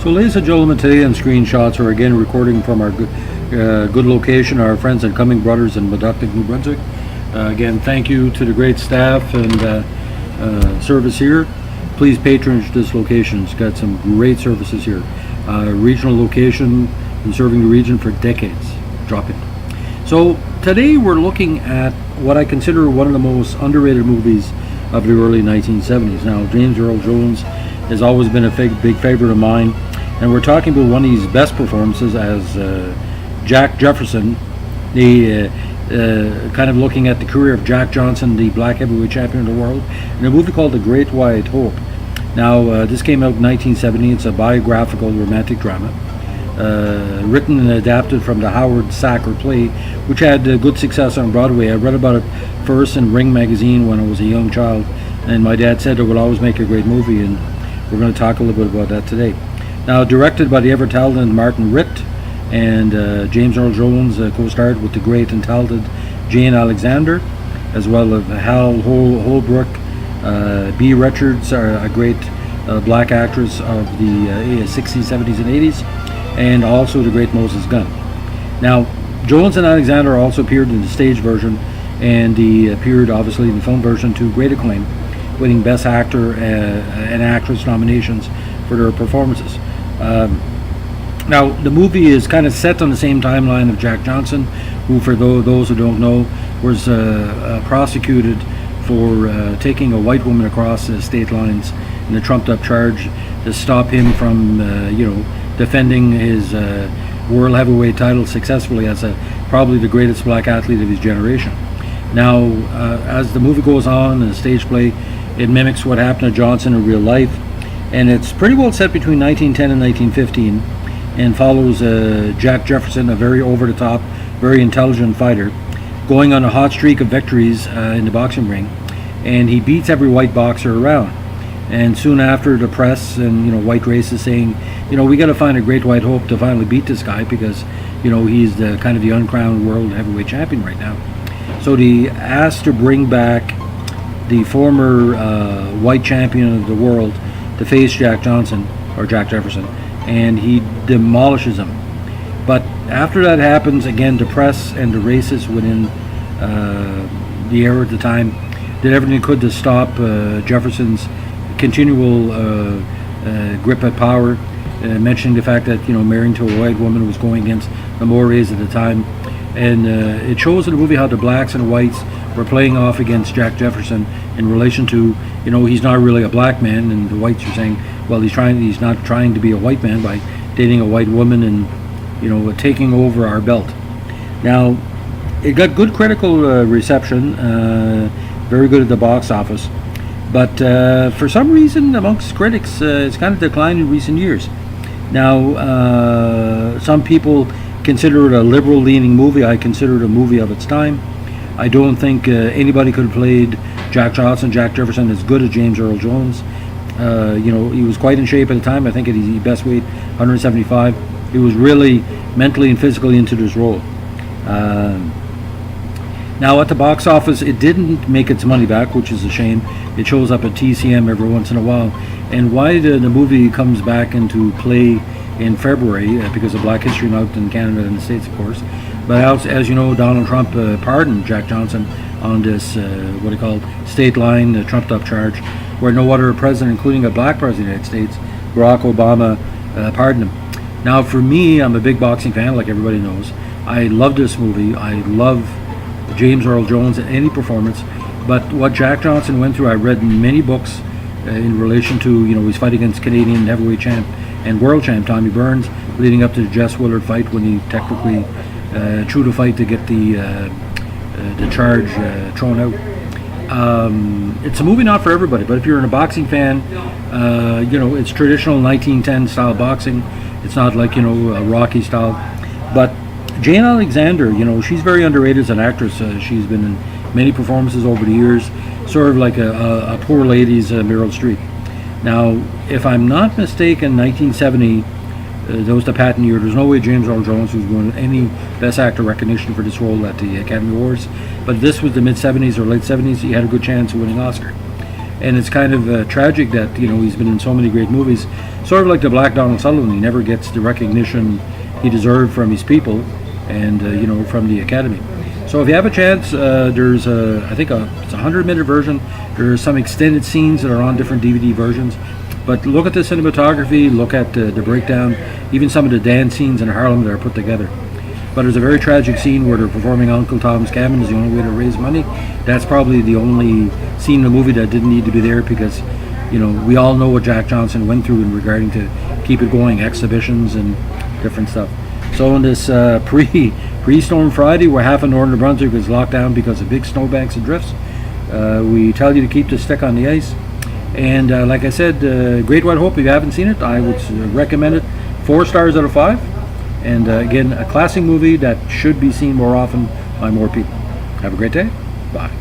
So, ladies and gentlemen, today on Screenshots, we're again recording from our good location, our friends and Cumming Brothers in Meductic, New Brunswick. Again, thank you to the great staff and service here. Please patronage this location. It's got some great services here. Regional location, been serving the region for decades. Drop in. So today we're looking at what I consider one of the most underrated movies of the early 1970s. Now, James Earl Jones has always been a big favorite of mine, and we're talking about one of his best performances as Jack Jefferson, the kind of looking at the career of Jack Johnson, the black heavyweight champion of the world, in a movie called The Great White Hope. Now, this came out in 1970. It's a biographical romantic drama, written and adapted from the Howard Sacker play, which had good success on Broadway. I read about it first in Ring magazine when I was a young child, and my dad said it would always make a great movie, and we're going to talk a little bit about that today. Now, directed by the ever-talented Martin Ritt, and James Earl Jones co-starred with the great and talented Jane Alexander, as well as Hal Holbrook. B. Richards, a great black actress of the 60s, 70s, and 80s, and also the great Moses Gunn. Now, Jones and Alexander also appeared in the stage version, and he appeared obviously in the film version to great acclaim, winning Best Actor and Actress nominations for their performances. Now, the movie is kind of set on the same timeline of Jack Johnson, who, for those who don't know, was prosecuted for taking a white woman across the state lines in a trumped-up charge to stop him from, defending his world heavyweight title successfully as probably the greatest black athlete of his generation. Now, as the movie goes on, the stage play, it mimics what happened to Johnson in real life, and it's pretty well set between 1910 and 1915, and follows Jack Jefferson, a very over-the-top, very intelligent fighter, going on a hot streak of victories in the boxing ring, and he beats every white boxer around. And soon after, the press and white race is saying, we got to find a great white hope to finally beat this guy, because he's the kind of the uncrowned world heavyweight champion right now. So they asked to bring back the former white champion of the world to face Jack Johnson, or Jack Jefferson, and he demolishes him. But after that happens, again, the press and the racists within the era at the time did everything they could to stop Jefferson's continual grip at power, mentioning the fact that marrying to a white woman was going against the mores at the time. And it shows in the movie how the blacks and the whites were playing off against Jack Jefferson in relation to, he's not really a black man, and the whites are saying, well, he's not trying to be a white man by dating a white woman and taking over our belt. Now, it got good critical reception, very good at the box office, but for some reason amongst critics, it's kind of declined in recent years. Now, some people consider it a liberal-leaning movie. I consider it a movie of its time. I don't think anybody could have played Jack Johnson, Jack Jefferson as good as James Earl Jones. He was quite in shape at the time. I think at his best weight, 175. He was really mentally and physically into this role. Now, at the box office, it didn't make its money back, which is a shame. It shows up at TCM every once in a while. And why the movie comes back into play in February, because of Black History Month in Canada and the States, of course. But as you know, Donald Trump pardoned Jack Johnson on this, what he called state line trumped-up charge, where no other president, including a black president of the United States, Barack Obama, pardoned him. Now, for me, I'm a big boxing fan, like everybody knows. I love this movie. I love James Earl Jones in any performance. But what Jack Johnson went through, I read many books in relation to, his fight against Canadian heavyweight champ and world champ Tommy Burns, leading up to the Jess Willard fight when he technically threw the fight to get the charge thrown out. It's a movie not for everybody, but if you're a boxing fan, it's traditional 1910 style boxing. It's not like, a Rocky style. But Jane Alexander, she's very underrated as an actress. She's been in many performances over the years, sort of like a poor lady's Meryl Streep. Now, if I'm not mistaken, 1970, that was the patent year. There's no way James Earl Jones was going to any Best Actor recognition for this role at the Academy Awards. But this was the mid-70s or late 70s. He had a good chance of winning Oscar. And it's kind of tragic that, he's been in so many great movies, sort of like the Black Donald Sutherland. He never gets the recognition he deserved from his people and from the Academy. So if you have a chance, there's I think it's a 100-minute version. There's some extended scenes that are on different DVD versions. But look at the cinematography, look at the breakdown, even some of the dance scenes in Harlem that are put together. But there's a very tragic scene where they're performing Uncle Tom's Cabin is the only way to raise money. That's probably the only scene in the movie that didn't need to be there because, we all know what Jack Johnson went through in regarding to keep it going, exhibitions and different stuff. So on this pre-Storm Friday, where half of northern New Brunswick is locked down because of big snowbanks and drifts, we tell you to keep the stick on the ice. And like I said, Great White Hope, if you haven't seen it, I would recommend it. 4 stars out of 5. And again, a classic movie that should be seen more often by more people. Have a great day. Bye.